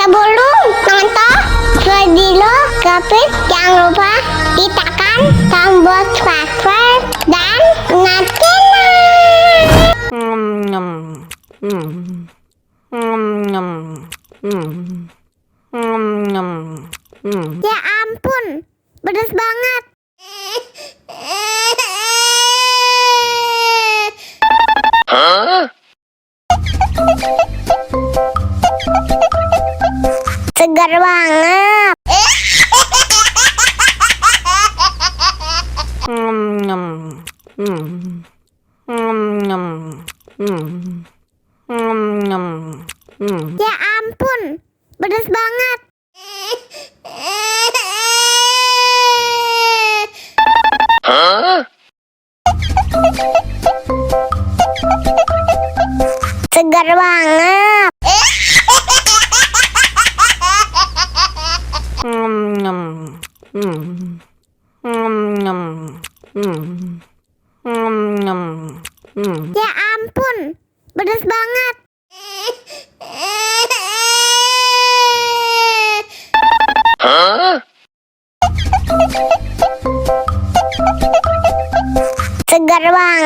Sebelum nonton video Gapit, jangan lupa tekan tombol subscribe dan ya ampun, pedas banget. Segar banget. Ya ampun, pedas banget. Segar banget. Ya ampun, pedas banget. Segar banget.